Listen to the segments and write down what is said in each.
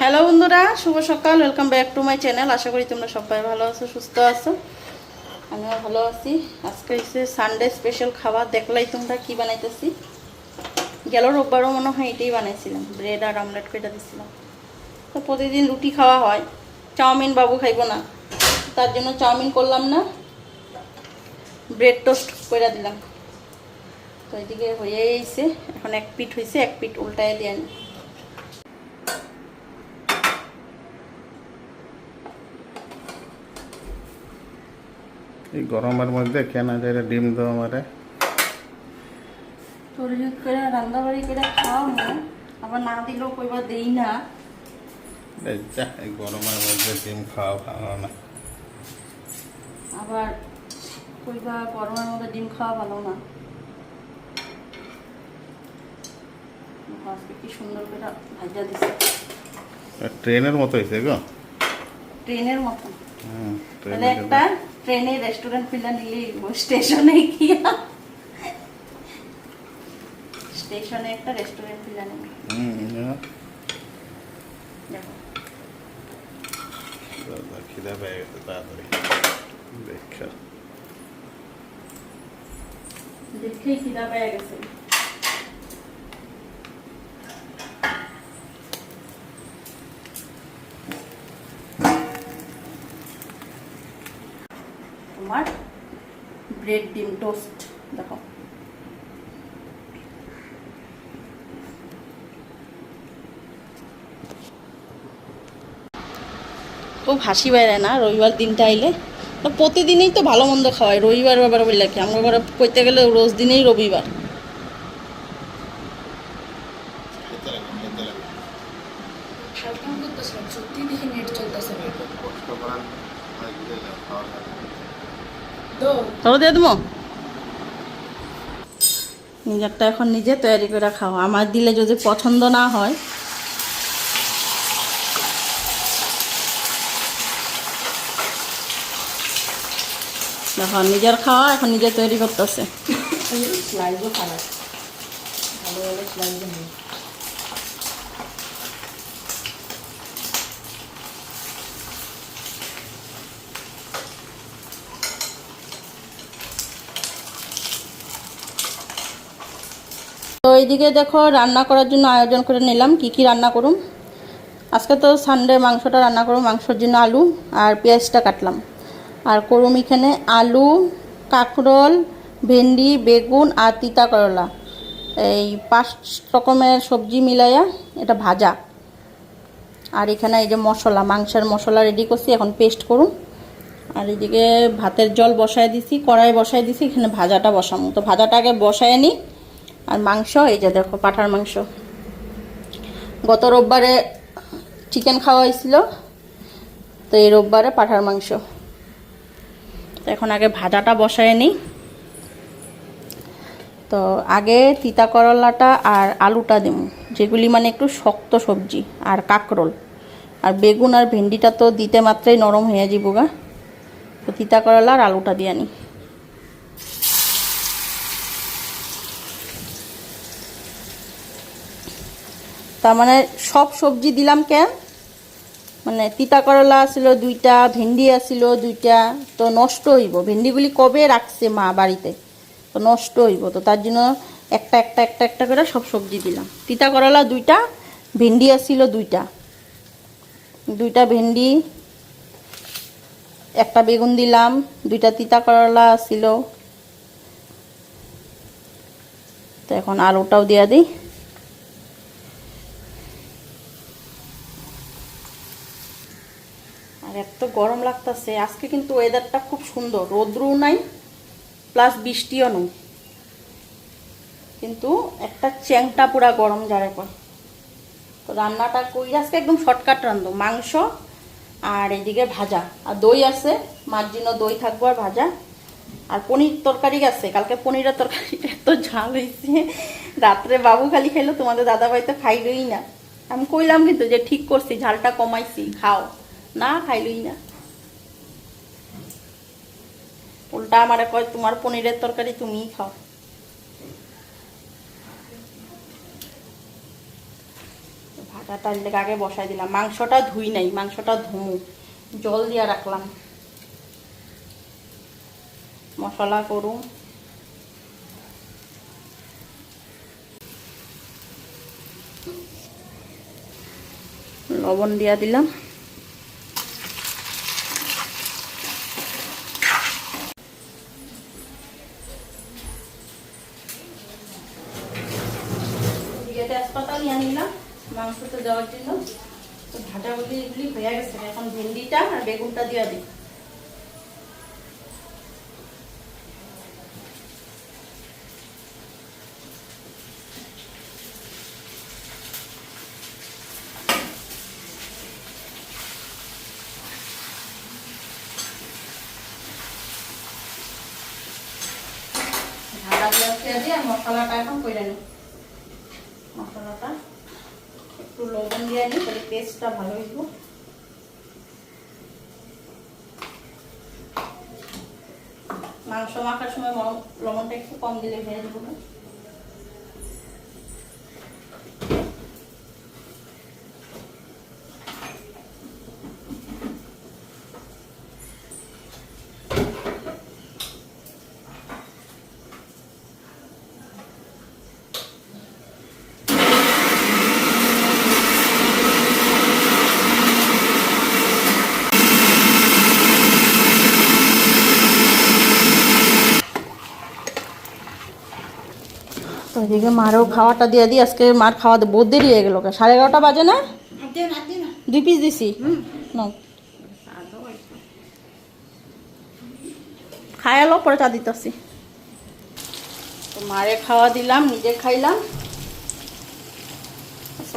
Hello বন্ধুরা, শুভ সকাল। Welcome back to my channel. আশা করি তোমরা সবাই ভালো আছো, সুস্থ আছো। আমিও ভালো আছি। আজকে হচ্ছে সানডে স্পেশাল খাবার। দেখলাই তোমরা কি বানাইতেছি। গেল রোববারও মনে হয় এটাই বানাইছিলাম, ব্রেড আর আমলেট কেটে দিচ্ছিলাম। তো প্রতিদিন রুটি খাওয়া হয়, চাউমিন বাবু খাইব না, তার জন্য চাউমিন করলাম না, ব্রেড টোস্ট করে দিলাম। তো এদিকে হয়ে গেছে, এখন এক পিঠ হয়েছে, এক পিঠ উল্টায় দিয়ে আনি। এই গরমের মধ্যে কেন যায় ডিম দাও আমারে তরকারি করে রান্না বাড়ি করে খাওয়া না, আবার না দিলেও কইবা দেই না। এই গরমের মধ্যে ডিম খাওয়া ভালো না, আবার কইবা গরমের মধ্যে ডিম খাওয়া ভালো না। আজকে কি সুন্দর করে ভাজা দিছে, ট্রেনের মতো হয়েছে গো, ট্রেনের মতন। তাহলে ট্রেনের একটা ট্রেনে রেস্টুরেন্ট খুলে নিলি, স্টেশনে গিয়া স্টেশনে একটা রেস্টুরেন্ট খুলে নিলি। দেখো খিদা পেয়ে গেছে তাড়াতাড়ি দেখা, দেখেই খিদা পেয়ে গেছে। তোমার ব্রেড ডিম টোস্ট দেখো, খুব হাসি বাইরে না রবিবার দিনটা আইলে। তো প্রতিদিনই তো ভালো মন্দ খাওয়াই, রবিবার বাবার বলে কি আমার ঘরে কইতে গেলে রোজ দিনেই রবিবার। ধরো দিয়ে দেবো, নিজেরটা এখন নিজে তৈরি করে খাও। আমার দিলে যদি পছন্দ না হয়, দেখো নিজের খাওয়া এখন নিজে তৈরি করতেছে। তো এইদিকে দেখো রান্না করার জন্য আয়োজন করে নিলাম। কি কি রান্না করুম আজকে, তো সানডে মাংসটা রান্না করুম। মাংসর জন্য আলু আর পেঁয়াজটা কাটলাম। আর করুম এখানে আলু, কাঁকরোল, ভেন্ডি, বেগুন আর তিতা করলা, এই 5 রকমের সবজি মিলাইয়া এটা ভাজা। আর এখানে এই যে মশলা, মাংসের মশলা রেডি করছি, এখন পেস্ট করুন। আর এদিকে ভাতের জল বসায় দিছি, কড়াই বসায় দিছি, এখানে ভাজাটা বসাবো। তো ভাজাটা আগে বসায় নিই। আর মাংস এই যে দেখো, পাঁঠার মাংস। গত রোববারে চিকেন খাওয়া হয়েছিল, তো এই রোববারে পাঁঠার মাংস। তো এখন আগে ভাজাটা বসায় নিই। তো আগে তিতা করলাটা আর আলুটা দেব, যেগুলি মানে একটু শক্ত সবজি, আর কাঁকরোল আর বেগুন আর ভেন্ডিটা তো দিতে মাত্রই নরম হয়ে যাব গা। তো তিতা করলা আর আলুটা দিয়ে নিই। তার মানে সব সবজি দিলাম কেন, মানে তিতা করলা ছিল 2টা, ভেন্ডি আছিল 2টা, তো নষ্ট হইব। ভেন্ডিগুলি কবে রাখছে মা বাড়িতে, তো নষ্ট হইব। তো তার জন্য একটা একটা একটা একটা করে সব সবজি দিলাম। তিতা করলা 2টা, ভেন্ডি আছিল 2টা, 2টা ভেন্ডি, একটা বেগুন দিলাম, 2টা তিতা করলা আছিল। তো এখন আলুটাও দিয়া দিই। আর এত গরম লাগতেছে আজকে, কিন্তু ওয়েদারটা খুব সুন্দর, রোদ্রও নাই প্লাস বৃষ্টিও নেই, কিন্তু একটা চ্যাংটা পুরা গরম যারে কয়। তো রান্নাটা করি আজকে একদম শর্টকাট রান্ধব, মাংস আর এদিকে ভাজা, আর দই আছে, মার জন্য দই থাকবো আর ভাজা। আর পনির তরকারি আছে, কালকে পনিরের তরকারিটা এত ঝাল হয়েছে, রাত্রে বাবু খালি খাইলো, তোমাদের দাদাভাই তো খাইলই না। আমি কইলাম কিন্তু যে ঠিক করছি, ঝালটা কমাইছি, খাও, না খাইলই না। উল্টা আমারে কয় তোমার পনিরের তরকারি তুমিই খাও। ঢাকাটা লেগে আগে বসাই দিলাম। মাংসটা ধুই নাই, মাংসটা ধুমু, জল দিয়ে রাখলাম। মশলা করুম, লবণ দিয়া দিলাম। তেজপাতা নিয়ে নিলাম মাংসতে দেওয়ার জন্য। তো ভাজা এগুলি হয়ে গেছে, এখন ভেন্ডিটা আর বেগুনটা দিয়ে দিই। ঢাকা দিয়ে মশলাটা এখন করে নিই। মশলাটা একটু লবণ দিয়ে নিই, তাহলে টেস্টটা ভালো হইব। মাংস মাখার সময় লবণটা একটু কম দিলে ভেজে দেবো না। তো এদিকে মারও খাওয়াটা দিয়ে দিই। আজকে মার খাওয়া বহুত দেরি হয়ে গেল, 11:30 বাজে না? 2 পিস দিছি। খাই আলো, পরে চা দিতেছি। তো মারে খাওয়া দিলাম, নিজে খাইলাম।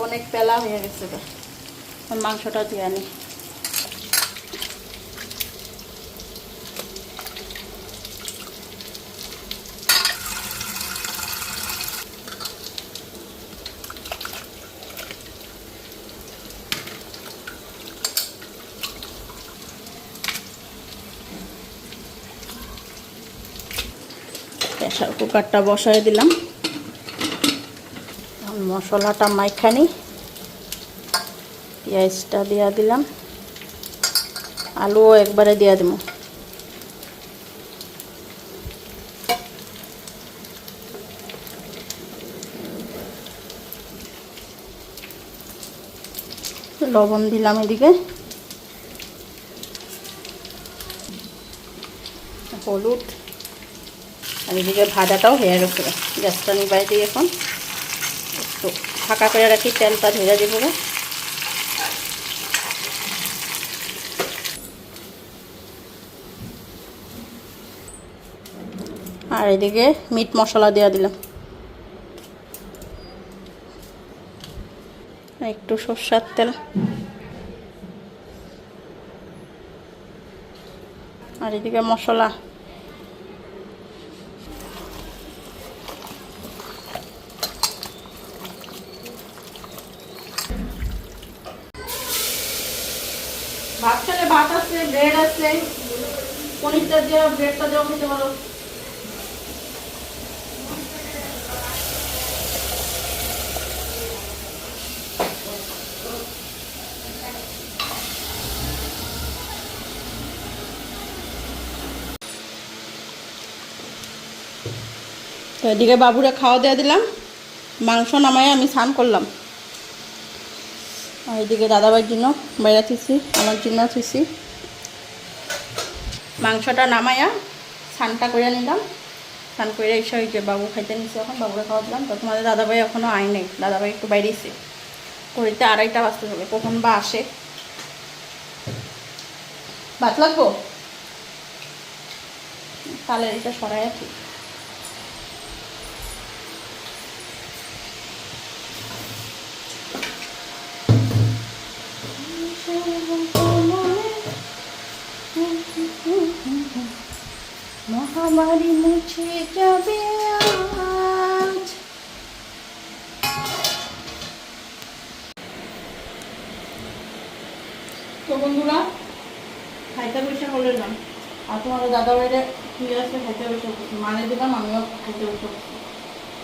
অনেক পেলা হয়ে গেছে, মাংসটা দিয়ে আনি। প্রেসার কুকারটা বসাই দিলাম। মশলাটা মাইখানি, পেঁয়াজটা দিয়া দিলাম, আলুও একবারে দিয়া দিব। লবণ দিলাম এদিকে, হলুদ, আর এদিকে ভাজাটাও হয়ে গেছে। গ্যাসটা নিবাই দিই, এখন একটু ফাঁকা করে রাখি, তেলটা ধরে দিব। আর এদিকে মিট মশলা দেওয়া দিলাম, একটু সরষের তেল, আর এদিকে মশলা। ভাত খেলে ভাত আছে, ব্রেড আছে, পনিরটা দিয়ে ব্রেডটা দিয়েও খেতে পারো। তো এদিকে বাবুরে খাওয়া দেওয়া দিলাম, মাংস নামায় আমি স্নান করলাম। আর এদিকে দাদাভাইয়ের জন্য বাইরে থুইছি, আমার জন্য থুইছি। মাংসটা নামাইয়া স্নানটা করে নিলাম। স্নান করে এসে ওই যে বাবু খাইতে নিচ্ছে, এখন বাবুরে খাওয়া দিলাম। তো তোমাদের দাদাভাই এখনও আয় নেই, দাদাভাই একটু বাইরেছে, ঘড়িতে 2:30 বাজতে হবে, কখন বা আসে। ভাত লাগবো, তাহলে এটা সরাই আছি। মহামারী মুছে যাবে আজ। তো বন্ধুরা, খাইতে বসে বললাম, আর তোমাদের দাদাভাইরে কি আছে খাইতে বসে বলছি, মানে দিলাম, আমিও খাইতে বসে বলছি।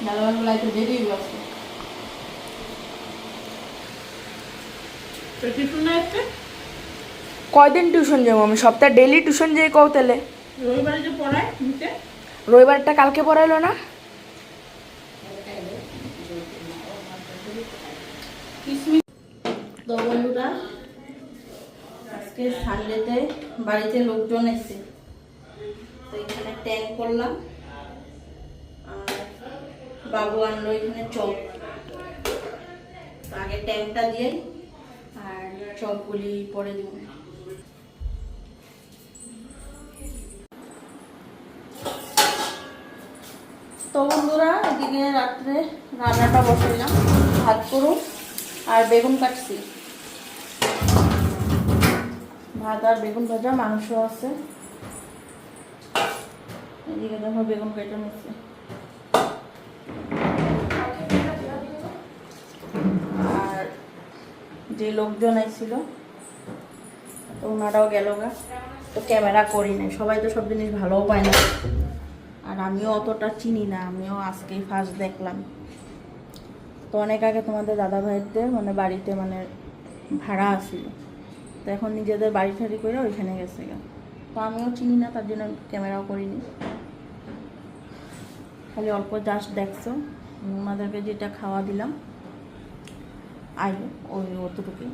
দাদাভাই বলে তো দেরি আসছে। তো টিউশন না একটা কয়দিন টিউশন যাবো আমি? সপ্তাহে ডেইলি টিউশন যাই কও তাহলে? রবিবারে যে পড়ায় নিতে রবিবারটা কালকে পড়াইলো না? তো বন্ধুরা আজকে সানডেতে বাড়িতে লোকজন এসেছে, তো এখানে ট্যাঙ্ক করলাম আর বাবু আনলো এখানে চপ। আগে ট্যাঙ্কটা দিয়ে আর চপগুলি পরে দিব। তো বন্ধুরা এদিকে রাত্রে রান্নাটা বসাইলাম, ভাত করুন আর বেগুন কাটছি, ভাত আর বেগুন ভাজা, মাংস আছে। এদিকে দেখো বেগুন কেটে নিচ্ছে। আর যে লোকজন আইছিল তো ওনারাও গেল গা, তো ক্যামেরা করি নাই, সবাই তো সব জিনিস ভালোও পায় না আর আমিও অতটা চিনি না, আমিও আজকেই ফার্স্ট দেখলাম। তো অনেক আগে তোমাদের দাদা ভাইদের মানে বাড়িতে মানে ভাড়া আসছিল, তো এখন নিজেদের বাড়ি ঠাড়ি করে ওইখানে গেছে গা, তো আমিও চিনি না, তার জন্য ক্যামেরাও করিনি, খালি অল্প জাস্ট দেখছো। ওনাদেরকে যেটা খাওয়া দিলাম আইলো ওই অতটুকুই।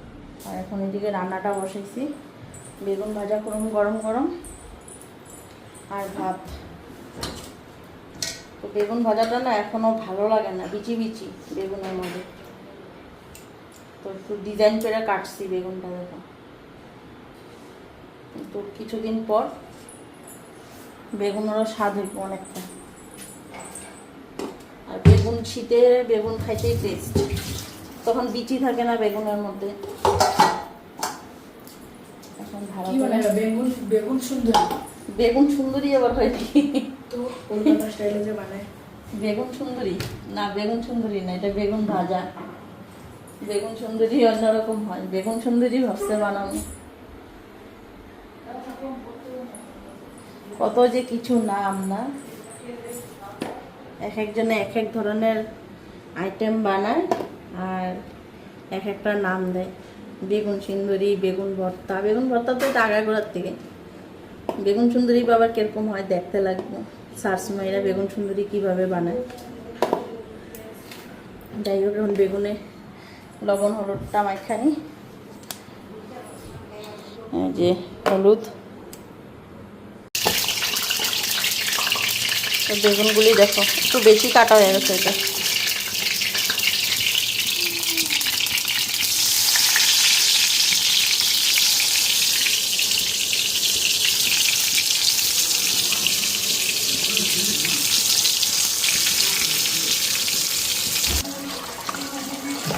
আর এখন এদিকে রান্নাটা বসাইছি, বেগুন ভাজা করুন গরম গরম আর ভাত। তো বেগুন ভাজাটা না এখনো ভালো লাগে না, বিচি বিচি বেগুনের মধ্যে, তো একটু ডিজাইন করে কাটছি বেগুনটা দেখো। তো কিছুদিন পর বেগুনেরও স্বাদ হইব অনেকটা। আর বেগুন শীতে বেগুন খাইতেই টেস্ট, তখন বিচি থাকে না বেগুনের মধ্যে। এখন ভালো বেগুন বেগুন সুন্দর, বেগুন সুন্দরী আবার হয় কি? তো কলকাতা স্টাইলে যে বানায় বেগুন সুন্দরী না, বেগুন সুন্দরী না, এটা বেগুন ভাজা। বেগুন সুন্দরী অন্যরকম হয়, বেগুন সুন্দরী ভাবছে বানানো। কত যে কিছু নাম না, এক একজনে এক এক ধরনের আইটেম বানায় আর এক একটা নাম দেয়। বেগুন সুন্দরী, বেগুন ভর্তা, বেগুন ভর্তা তো এটা আগাগোড়ার থেকে। বেগুন সুন্দরী আবার কিরকম হয় দেখতে লাগবে, সার্চ মাইরা বেগুন সুন্দরী কিভাবে বানায়। যাই হোক এখন বেগুনে লবণ হলুদটা মাখানি, এই যে হলুদ, তো বেগুনগুলি দেখো একটু বেশি কাটা হয়ে গেছে এটা।